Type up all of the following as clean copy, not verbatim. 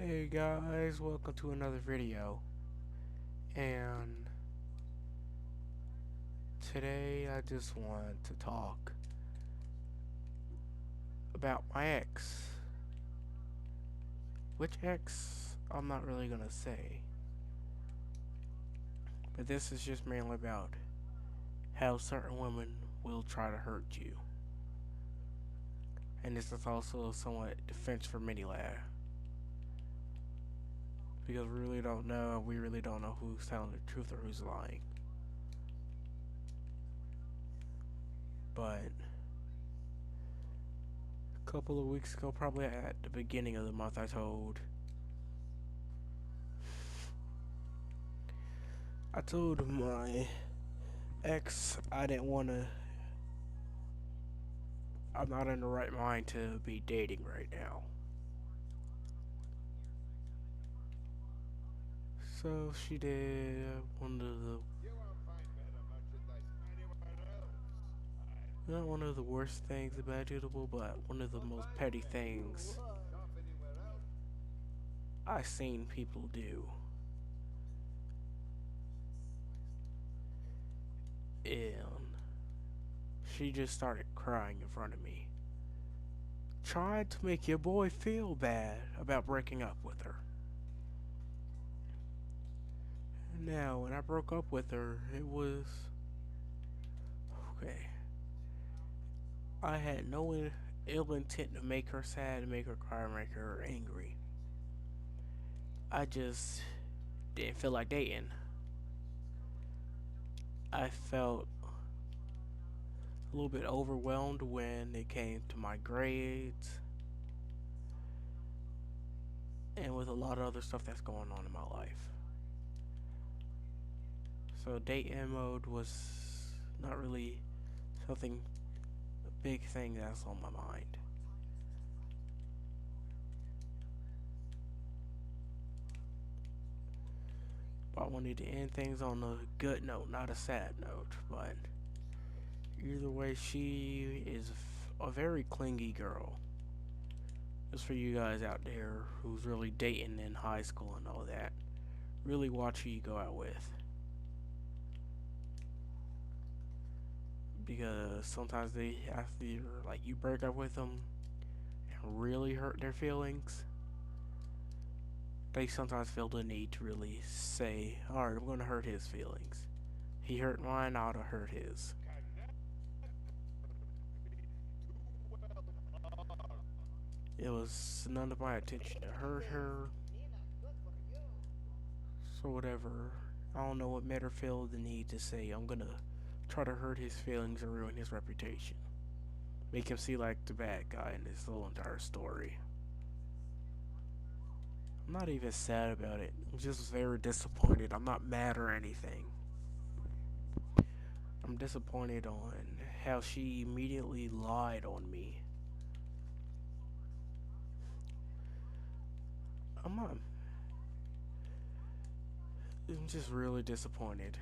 Hey guys, welcome to another video. And today I just want to talk about my ex. Which ex, I'm not really gonna say. But this is just mainly about how certain women will try to hurt you. And this is also somewhat defense for many lad. Because we really don't know who's telling the truth or who's lying. But a couple of weeks ago, probably at the beginning of the month, I told my ex I'm not in the right mind to be dating right now. So she did not one of the worst things imaginable, but one of the most petty things I've seen people do. And she just started crying in front of me. Tried to make your boy feel bad about breaking up with her. Now, when I broke up with her, it was okay. I had no ill intent to make her sad, to make her cry, make her angry. I just didn't feel like dating. I felt a little bit overwhelmed when it came to my grades and with a lot of other stuff that's going on in my life. So dating mode was not really something, a big thing that's on my mind. But I wanted to end things on a good note, not a sad note. But either way, she is a very clingy girl. Just for you guys out there who's really dating in high school and all that, really watch who you go out with. Because sometimes they after you break up with them and really hurt their feelings, they sometimes feel the need to really say, alright, I'm gonna hurt his feelings. He hurt mine, I ought to hurt his. It was none of my intention to hurt her. So whatever. I don't know what made her feel the need to say, I'm gonna try to hurt his feelings and ruin his reputation. Make him see like the bad guy in this whole entire story. I'm not even sad about it. I'm just very disappointed. I'm not mad or anything. I'm disappointed on how she immediately lied on me. I'm not. I'm just really disappointed.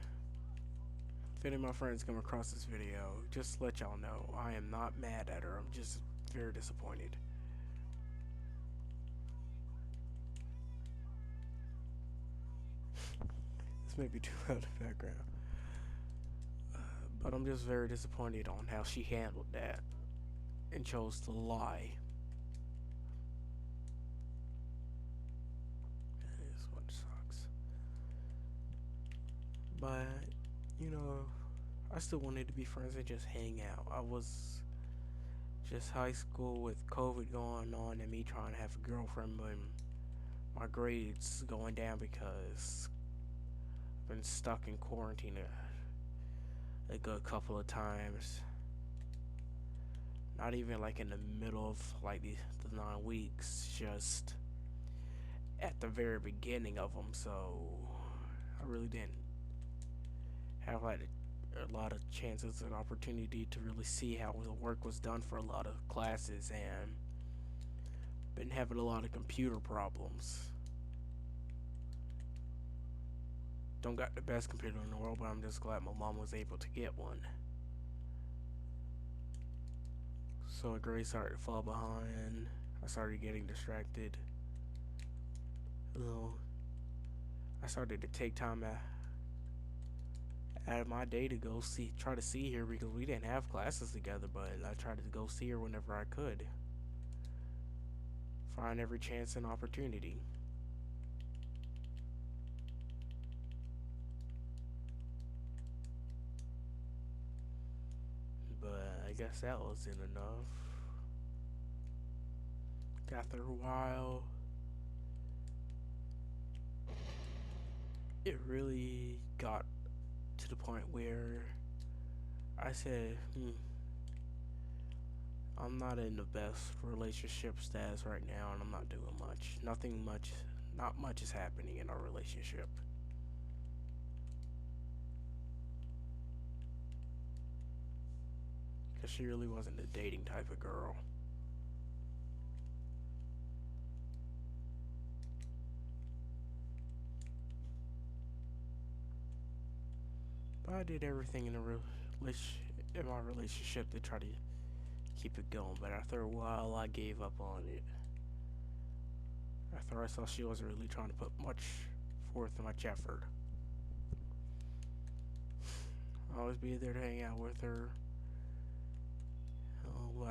If any of my friends come across this video, just to let y'all know, I am not mad at her. I'm just very disappointed. This may be too loud in the background. But I'm just very disappointed on how she handled that and chose to lie. This one sucks. But, I still wanted to be friends and just hang out. I was just high school with COVID going on and me trying to have a girlfriend when my grades going down because I've been stuck in quarantine a good couple of times. Not even like in the middle of like the 9 weeks, just at the very beginning of them. So I really didn't have like a lot of chances and opportunity to really see how the work was done for a lot of classes, and been having a lot of computer problems. Don't got the best computer in the world, but I'm just glad my mom was able to get one. So grades started to fall behind. I started getting distracted. You know, I started to take time out of my day to go try to see her because we didn't have classes together, but I tried to go see her whenever I could. Find every chance and opportunity. But I guess that wasn't enough. After a while, it really got to the point where I said, I'm not in the best relationship status right now, and I'm not doing much. Not much is happening in our relationship. Because she really wasn't the dating type of girl. But I did everything in my relationship to try to keep it going. But after a while, I gave up on it. After I saw she wasn't really trying to put much effort. I'll always be there to hang out with her. Oh,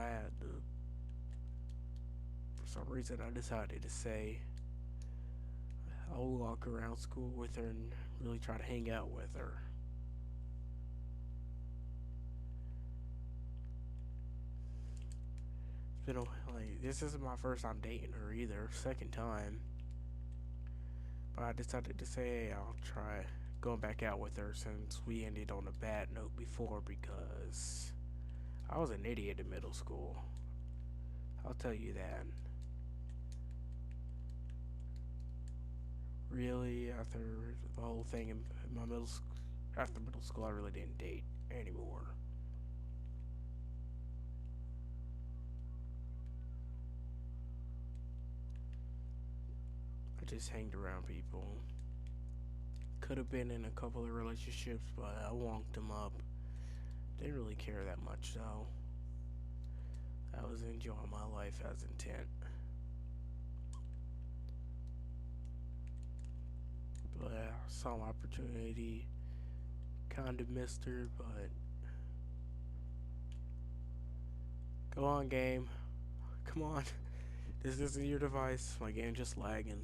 for some reason, I decided to say I'll walk around school with her and really try to hang out with her. This isn't my first time dating her either, second time. But I decided to say, hey, I'll try going back out with her since we ended on a bad note before because I was an idiot in middle school. I'll tell you that. Really, after the whole thing in after middle school, I really didn't date anymore. I just hanged around people. Could have been in a couple of relationships, but I wonked them up. Didn't really care that much, though. I was enjoying my life as intent. But I saw an opportunity. Kinda missed her, but go on, game. Come on. This isn't your device. My game just lagging.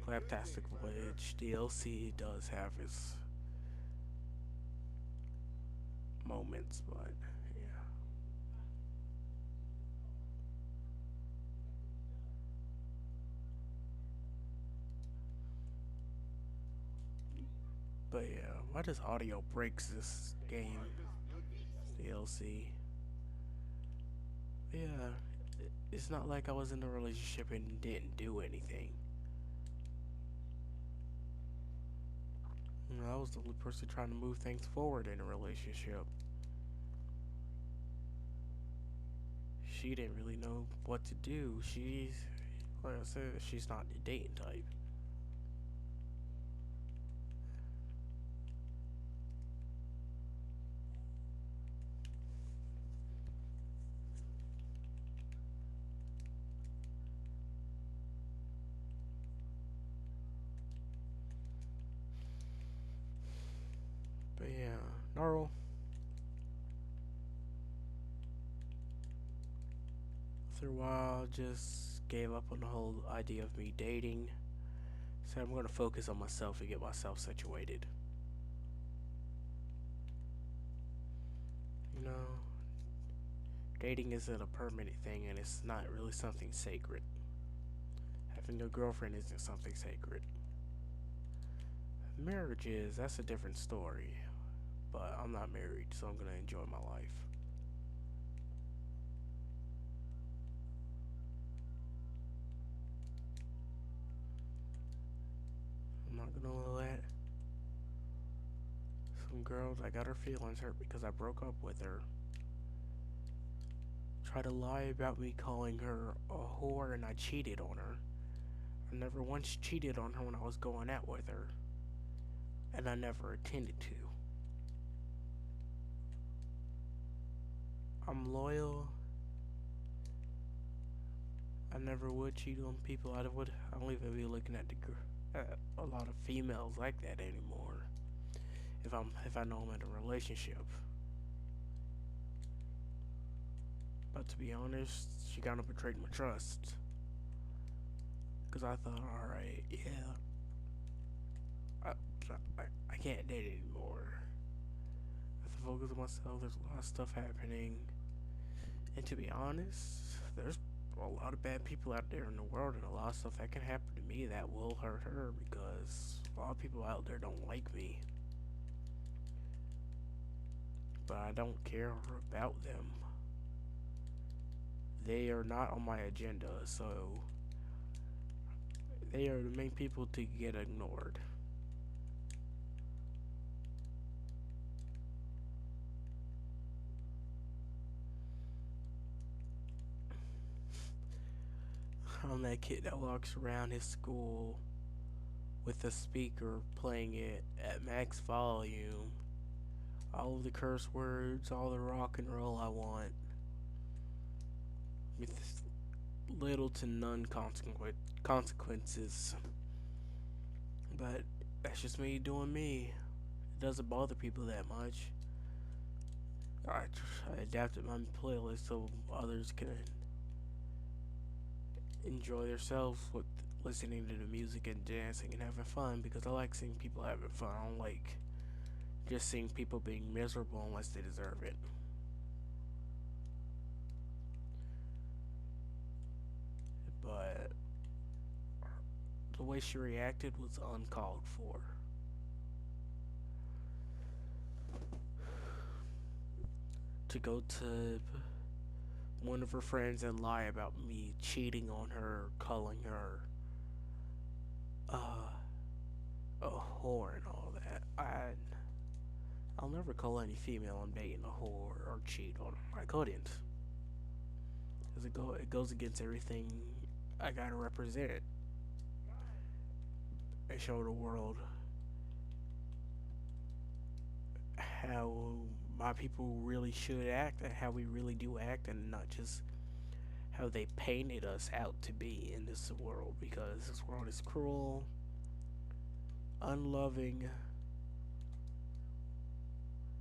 Claptastic Voyage DLC does have its moments, but yeah. But yeah, why does audio breaks this game DLC? Yeah, it's not like I was in a relationship and didn't do anything. I was the only person trying to move things forward in a relationship. She didn't really know what to do. Like I said, she's not the dating type. But yeah, Gnarl. After a while, just gave up on the whole idea of me dating. So I'm gonna focus on myself and get myself situated. You know, dating isn't a permanent thing and it's not really something sacred. Having a girlfriend isn't something sacred. Marriage is, that's a different story. But I'm not married, so I'm gonna enjoy my life. I'm not gonna let some girl that got her feelings hurt because I broke up with her try to lie about me calling her a whore and I cheated on her. I never once cheated on her when I was going out with her. And I never intended to. I'm loyal. I never would cheat on people. I don't even be looking at a lot of females like that anymore. If I know I'm in a relationship. But to be honest, she kind of betrayed my trust. Cause I thought, all right, yeah, I, I can't date anymore. I have to focus on myself. There's a lot of stuff happening, and to be honest, there's a lot of bad people out there in the world, and a lot of stuff that can happen to me that will hurt her because a lot of people out there don't like me. But I don't care about them. They are not on my agenda, so they are the main people to get ignored. I'm that kid that walks around his school with a speaker playing it at max volume. All of the curse words, all the rock and roll I want. With little to none consequences. But that's just me doing me. It doesn't bother people that much. I adapted my playlist so others can enjoy themselves with listening to the music and dancing and having fun because I like seeing people having fun. I don't like just seeing people being miserable unless they deserve it. But the way she reacted was uncalled for. To go to one of her friends and lie about me cheating on her, calling her uh, a whore and all that. I'll never call any female I'm dating a whore or cheat on them. I couldn't. Cause it goes against everything I gotta represent and show the world how my people really should act and how we really do act and not just how they painted us out to be in this world because this world is cruel, unloving,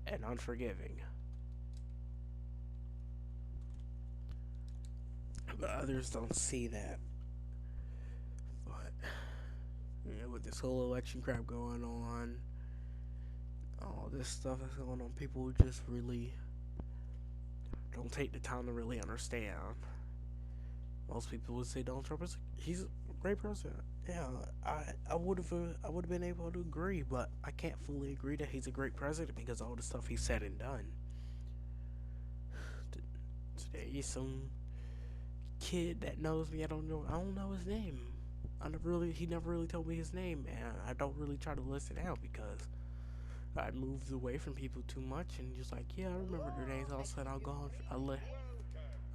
and unforgiving. But others don't see that. But yeah, with this whole election crap going on, all this stuff that's going on, people just really don't take the time to really understand. Most people would say Donald Trump is he's a great president. Yeah, I would have been able to agree, but I can't fully agree that he's a great president because of all the stuff he said and done. Today, some kid that knows me, I don't know his name. He never really told me his name, and I don't really try to listen out because I moved away from people too much and just like, yeah, I remember their names. All of a sudden,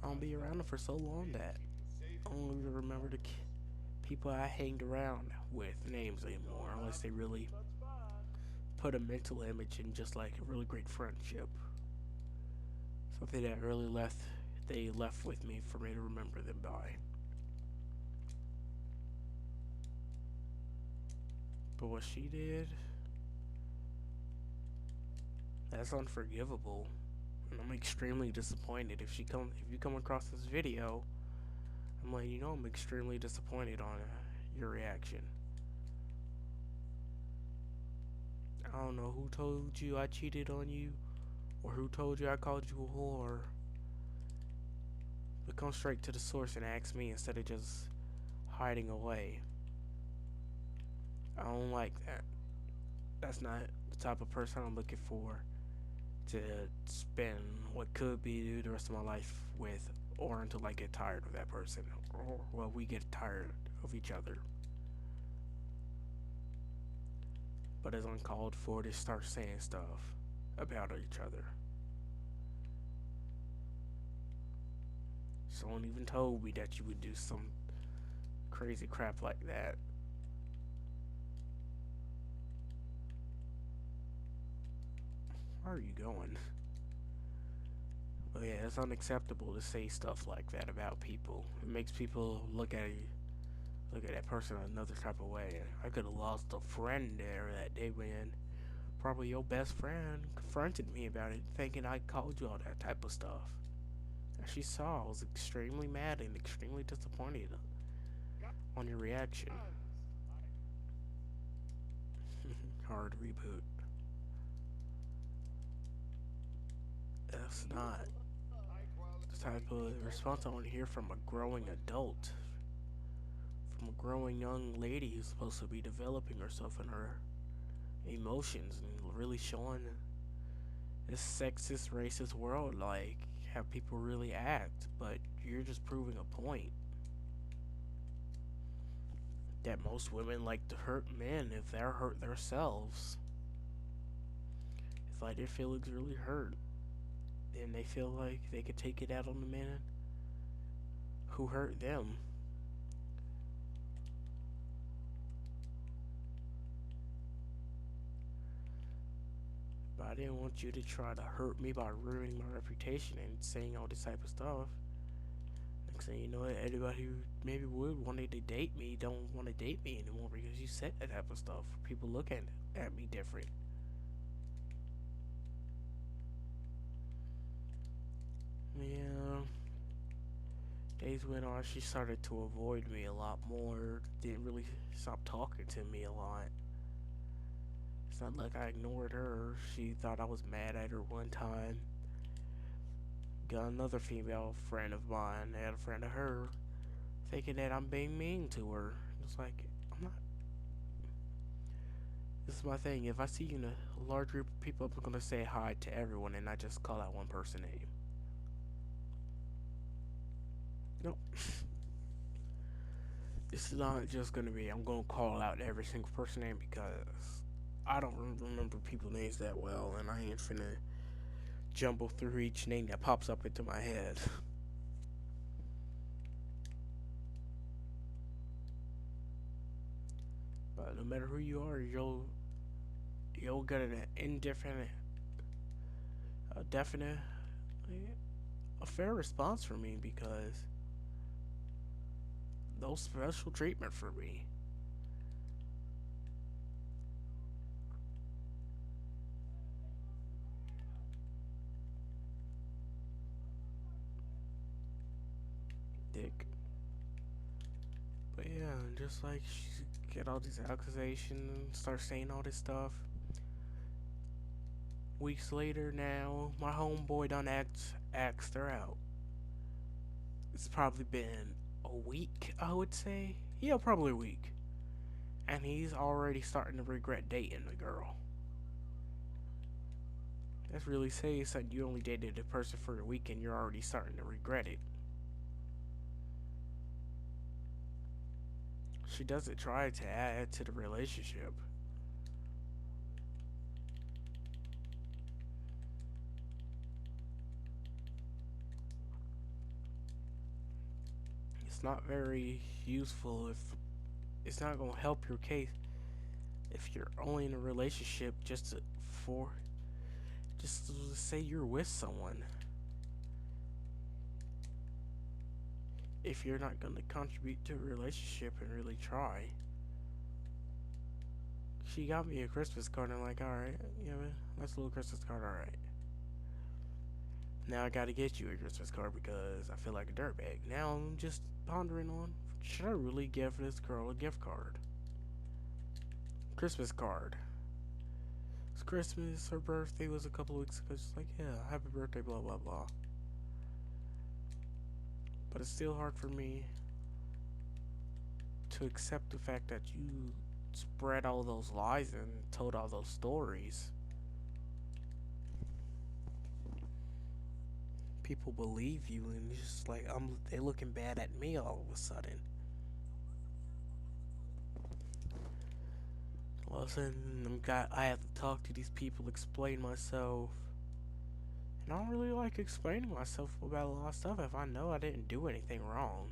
I'll be around them for so long that I don't even remember the people I hanged around with names anymore, unless they really put a mental image in just like a really great friendship. Something that really they left with me for me to remember them by. But what she did, that's unforgivable. And I'm extremely disappointed if you come across this video. I'm like, I'm extremely disappointed on your reaction. I don't know who told you I cheated on you or who told you I called you a whore. But come straight to the source and ask me instead of just hiding away. I don't like that. That's not the type of person I'm looking for to spend what could be the rest of my life with, or until I get tired of that person, or well, we get tired of each other. But it's uncalled for to start saying stuff about each other. Someone even told me that you would do some crazy crap like that. Where are you going? But yeah, it's unacceptable to say stuff like that about people. It makes people look at that person another type of way. I could have lost a friend there that day when probably your best friend confronted me about it, thinking I called you all that type of stuff. As she saw, I was extremely mad and extremely disappointed on your reaction. Hard reboot. That's not the type of response I want to hear from a growing adult, from a growing young lady who's supposed to be developing herself and her emotions and really showing this sexist, racist world like how people really act. But you're just proving a point that most women like to hurt men if they're hurt themselves. If like their feelings really hurt, then they feel like they could take it out on the man who hurt them. But I didn't want you to try to hurt me by ruining my reputation and saying all this type of stuff. Next thing you know, anybody who maybe would wanted to date me don't want to date me anymore because you said that type of stuff. People look at me different. Yeah. Days went on, she started to avoid me a lot more. Didn't really stop talking to me a lot. It's not like I ignored her. She thought I was mad at her one time. Got another female friend of mine, had a friend of her, thinking that I'm being mean to her. It's like, I'm not. This is my thing. If I see you in a large group of people, I'm gonna say hi to everyone and not just call out one person name. Nope. This is not just gonna be, I'm gonna call out every single person name because I don't remember people names that well, and I ain't finna jumble through each name that pops up into my head. But no matter who you are, you'll get an indefinite, a definite, a fair response from me because no special treatment for me. Dick. But yeah, just like she get all these accusations, start saying all this stuff. Weeks later now, my homeboy done asked her out. It's probably been a week, I would say. Yeah, probably a week. And he's already starting to regret dating the girl. That's really saying something. You only dated a person for a week and you're already starting to regret it. She doesn't try to add to the relationship. It's not very useful if it's not gonna help your case if you're only in a relationship for just to say you're with someone. If you're not gonna contribute to a relationship and really try. She got me a Christmas card and I'm like, alright, yeah, man, nice little Christmas card, alright. Now I gotta get you a Christmas card because I feel like a dirtbag. Now I'm just pondering on, should I really give this girl a gift card? Christmas card. It's Christmas, her birthday was a couple of weeks ago. She's like, yeah, happy birthday, blah, blah, blah. But it's still hard for me to accept the fact that you spread all those lies and told all those stories. People believe you, and it's just like they looking bad at me all of a sudden. All of a sudden, I have to talk to these people, explain myself, and I don't really like explaining myself about a lot of stuff if I know I didn't do anything wrong.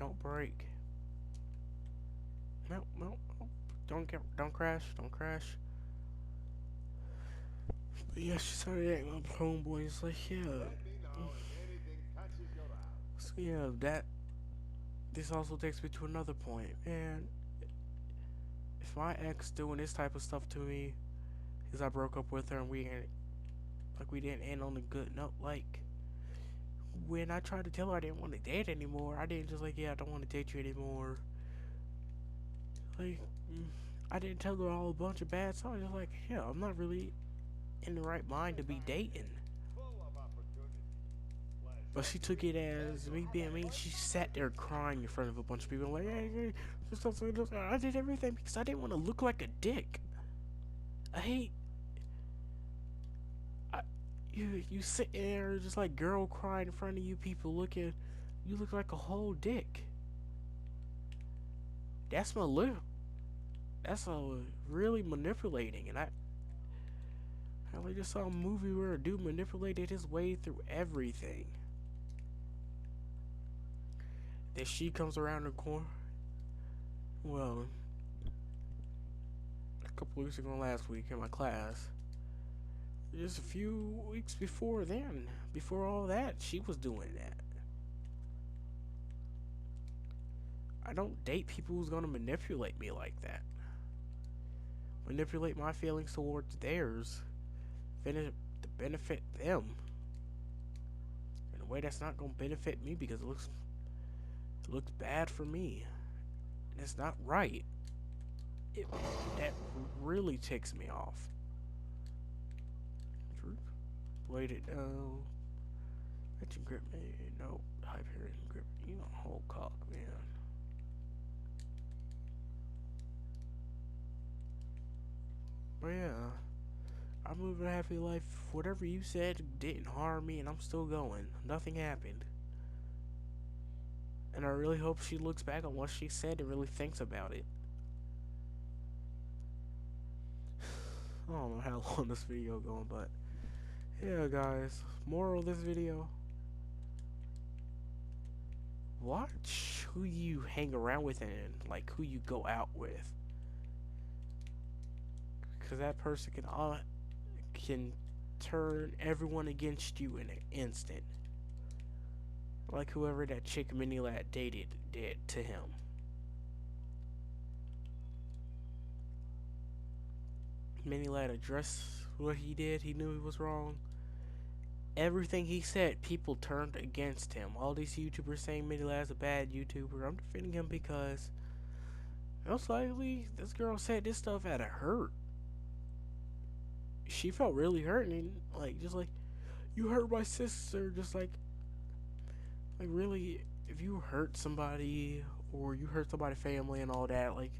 Don't break. No, no, no. Don't crash. Don't crash. But yeah, she started acting up homeboy. It's like, yeah. So yeah, this also takes me to another point. Man, if my ex doing this type of stuff to me, because I broke up with her and we didn't end on a good note, like, when I tried to tell her I didn't want to date anymore, I didn't just like, yeah, I don't want to date you anymore. Like, I didn't tell her all a bunch of bad stuff. I was just like, yeah, I'm not really in the right mind to be dating. But she took it as me being mean. She sat there crying in front of a bunch of people, like, hey, I did everything because I didn't want to look like a dick. I hate. I, you sit there just like girl crying in front of you people looking. You look like a whole dick. That's my lip. That's really manipulating, and I just saw a movie where a dude manipulated his way through everything. Then she comes around the corner. Well, a couple weeks ago, last week in my class, just a few weeks before then, before all that, she was doing that. I don't date people who's gonna manipulate me like that. Manipulate my feelings towards theirs to benefit them in a way that's not gonna benefit me because it looks bad for me. And it's not right. That really ticks me off. Bladed no. Mention grip me. No. Hyperion grip. You don't hold cock, man. But yeah. I'm living a happy life. Whatever you said didn't harm me and I'm still going. Nothing happened. And I really hope she looks back on what she said and really thinks about it. I don't know how long this video going, but yeah, guys. Moral of this video: watch who you hang around with and like who you go out with, because that person can turn everyone against you in an instant. Like whoever that chick Mini Lad dated did to him. Mini Lad addressed what he did. He knew he was wrong. Everything he said, people turned against him. All these YouTubers saying Mini Lad's a bad YouTuber. I'm defending him because most likely this girl said this stuff out of hurt. She felt really hurt and like just like, you hurt my sister. Just like really, if you hurt somebody or you hurt somebody's family and all that, like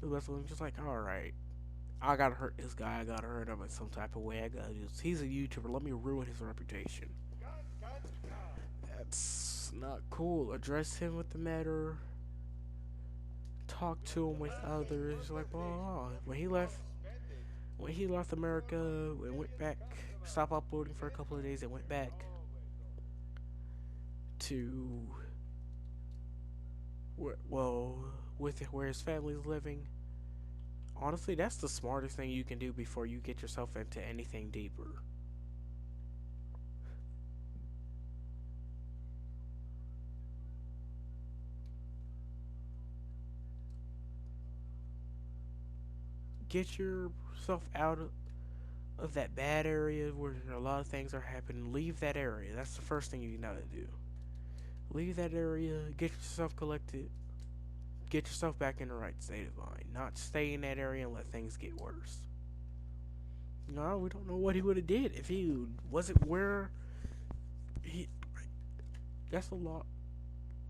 the best one just like, alright, I gotta hurt this guy, I gotta hurt him in some type of way. He's a YouTuber, let me ruin his reputation. That's not cool. Address him with the matter. Talk to him with others. Like, well, when he left America and went back, stopped uploading for a couple of days and went back to where his family's living. Honestly, that's the smartest thing you can do before you get yourself into anything deeper. Get yourself out of that bad area where a lot of things are happening. Leave that area. That's the first thing you gotta do. Leave that area, get yourself collected, get yourself back in the right state of mind. Not stay in that area and let things get worse. No, we don't know what he would have did if he wasn't where he. That's a lot.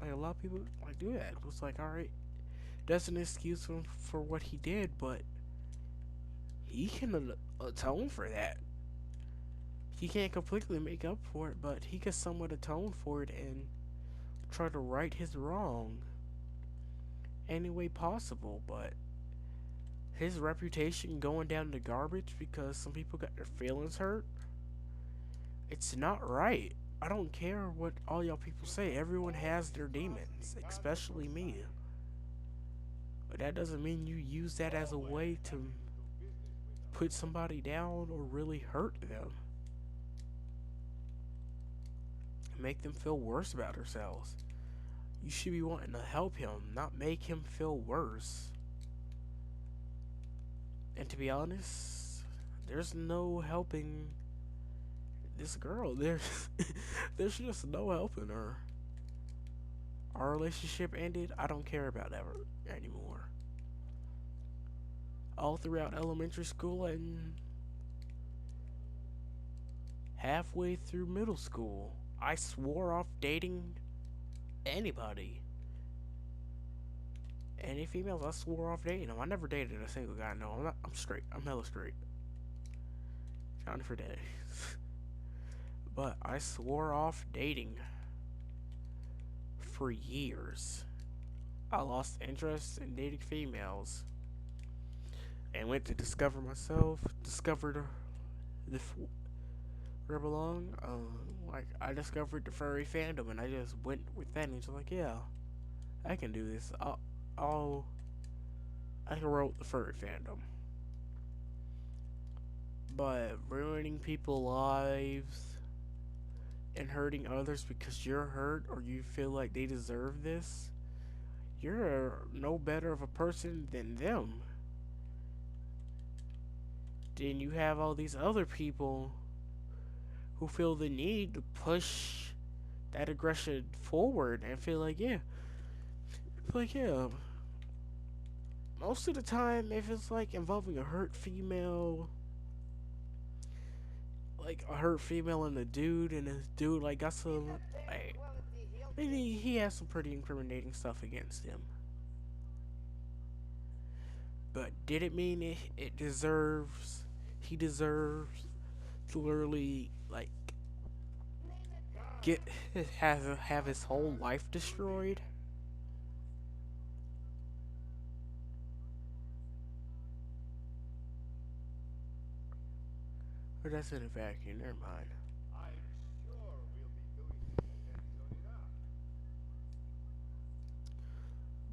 Like a lot of people like do that. It's like, all right, that's an excuse for what he did, but he can atone for that. He can't completely make up for it, but he can somewhat atone for it and try to right his wrong any way possible. But his reputation going down the garbage because some people got their feelings hurt, it's not right. I don't care what all y'all people say. Everyone has their demons, especially me. But that doesn't mean you use that as a way to put somebody down or really hurt them. Make them feel worse about themselves. You should be wanting to help him, not make him feel worse. And to be honest, there's no helping this girl. There's just no helping her. Our relationship ended. I don't care about that anymore. All throughout elementary school and halfway through middle school, I swore off dating anybody. Any females, I swore off dating them. I never dated a single guy. No, I'm not. I'm straight. I'm hella straight. Counting for days. But I swore off dating for years. I lost interest in dating females and went to discover myself. Discovered the where I belong. Like I discovered the furry fandom, and I just went with that, and it's like, yeah, I can do this. I can roll with the furry fandom. But ruining people's lives and hurting others because you're hurt or you feel like they deserve this, you're no better of a person than them. Then you have all these other people who feel the need to push that aggression forward and feel like, yeah, most of the time, if it's like involving a hurt female, like a hurt female and a dude, and this dude like got some, like, maybe he has some pretty incriminating stuff against him. But did it mean it deserves, he deserves to literally, like, have his whole life destroyed? Or that's in a vacuum, never mind.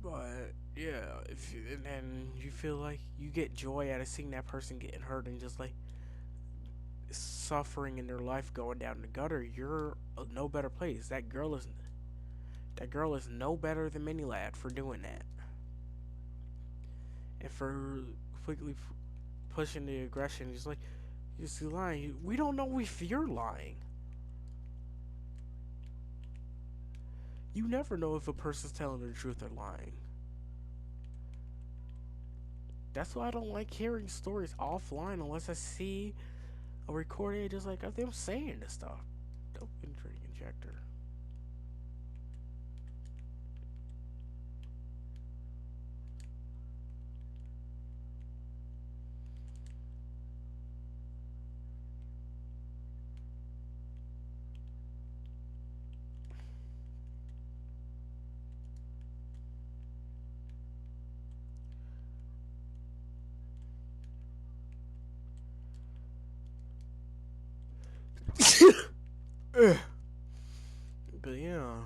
But yeah, if you, and then you feel like you get joy out of seeing that person getting hurt and just like suffering in their life going down the gutter, you're a no better place. That girl is no better than Mini Lad for doing that. And for completely pushing the aggression, just like, you're just lying. We don't know if you're lying. You never know if a person's telling the truth or lying. That's why I don't like hearing stories offline unless I see a recording just like of them saying this stuff. Dope injury injector. But yeah.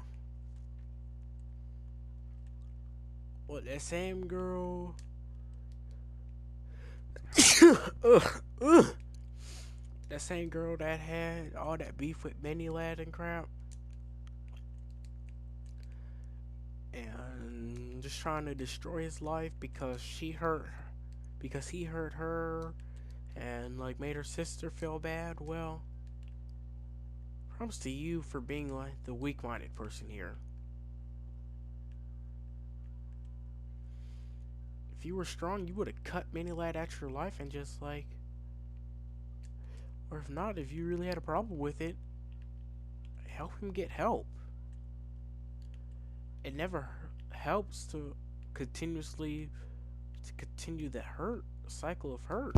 What, that same girl? Ugh, ugh. That same girl that had all that beef with Benny Lad and crap, and just trying to destroy his life because he hurt her, and like made her sister feel bad. Well, props to you for being like the weak-minded person here. If you were strong, you would have cut Benny Lad out your life and just like, or if not, if you really had a problem with it, help him get help. It never helps to continue the hurt cycle of hurt.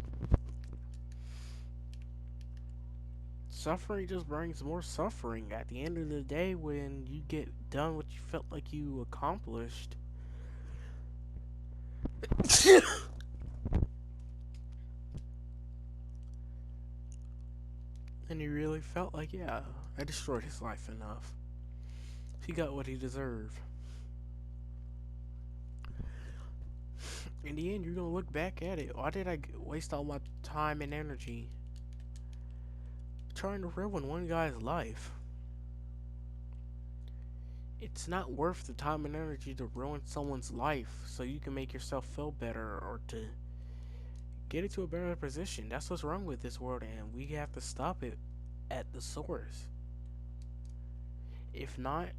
Suffering just brings more suffering. At the end of the day, when you get done what you felt like you accomplished, And he really felt like, yeah, I destroyed his life enough. He got what he deserved. In the end, you're gonna look back at it. Why did I waste all my time and energy trying to ruin one guy's life? It's not worth the time and energy to ruin someone's life so you can make yourself feel better or to get into a better position. That's what's wrong with this world, and we have to stop it at the source. If not,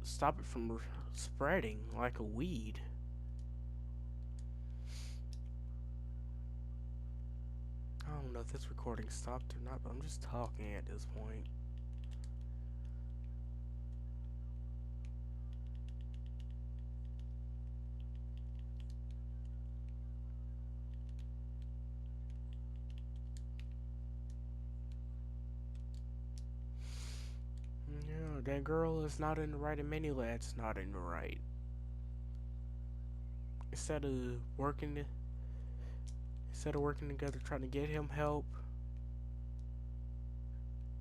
stop it from spreading like a weed. I don't know if this recording stopped or not, but I'm just talking at this point. Yeah, that girl is not in the right and many lads not in the right. Instead of working instead of working together trying to get him help,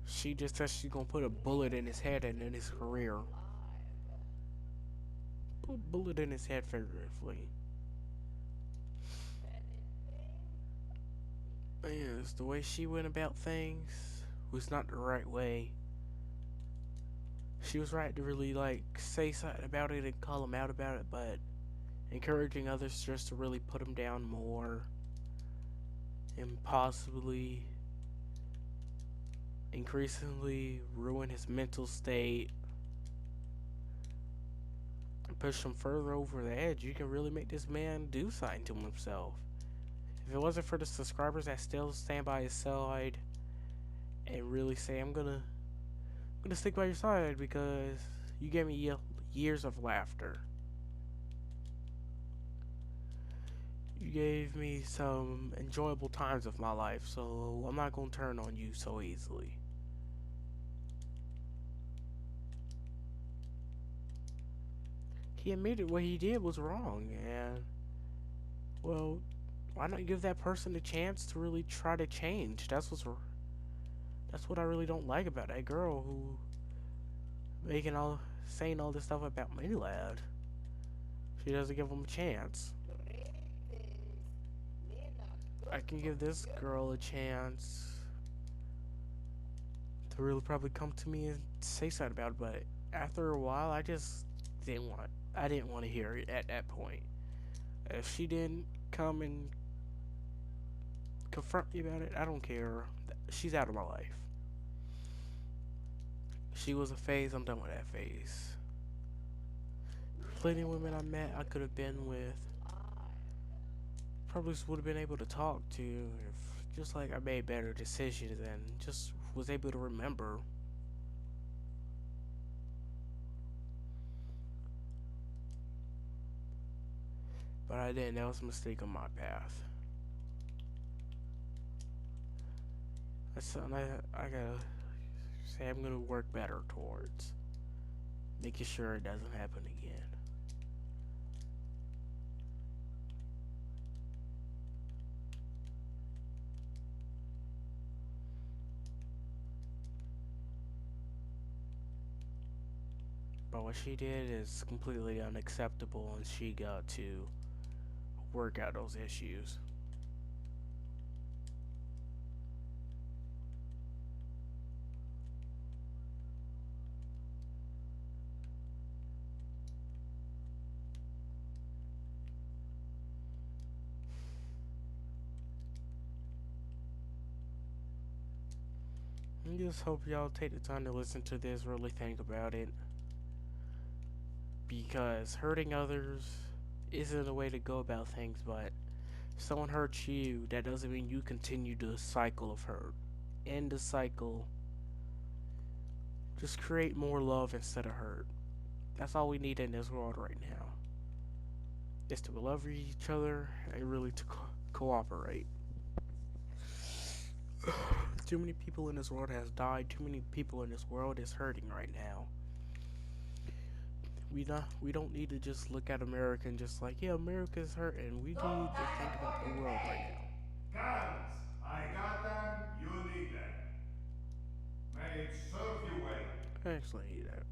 she just says she's gonna put a bullet in his head and in his career. Put a bullet in his head figuratively. Yes, the way she went about things was not the right way. She was right to really like say something about it and call him out about it, but encouraging others just to really put him down more and possibly increasingly ruin his mental state and push him further over the edge. You can really make this man do something to himself. If it wasn't for the subscribers that still stand by his side and really say, I'm gonna stick by your side because you gave me years of laughter. You gave me some enjoyable times of my life, so I'm not gonna turn on you so easily. He admitted what he did was wrong, and, well, why not give that person a chance to really try to change? That's what I really don't like about that girl who saying all this stuff about me, lad. She doesn't give him a chance. I can give this girl a chance to really probably come to me and say something about it, but after a while, I just I didn't want to hear it at that point. If she didn't come and confront me about it, I don't care. She's out of my life. She was a phase, I'm done with that phase. Plenty of women I met I could have been with. Probably would have been able to talk to if just like I made better decisions and just was able to remember. But I didn't. That was a mistake on my path. That's something I gotta say I'm gonna work better towards. Making sure it doesn't happen again. But what she did is completely unacceptable, and she got to work out those issues. I just hope y'all take the time to listen to this, really think about it. Because hurting others isn't a way to go about things, but if someone hurts you, that doesn't mean you continue the cycle of hurt. End the cycle. Just create more love instead of hurt. That's all we need in this world right now. Is to love each other and really to cooperate. Too many people in this world has died. Too many people in this world is hurting right now. We don't need to just look at America and just like, yeah, America's hurting. We need to think about the world right now. Guns! I got them, you need them. may it serve you well. Actually, that.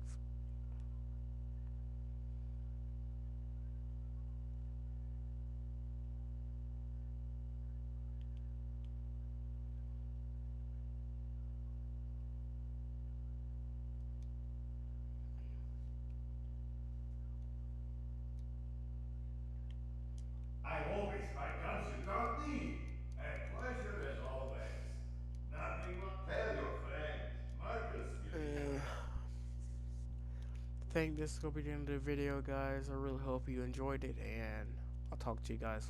I consider thee. A pleasure as always. Nothing but tell your friend, Marcus Uh, Filius. I think this is gonna be the end of the video, guys. I really hope you enjoyed it, and I'll talk to you guys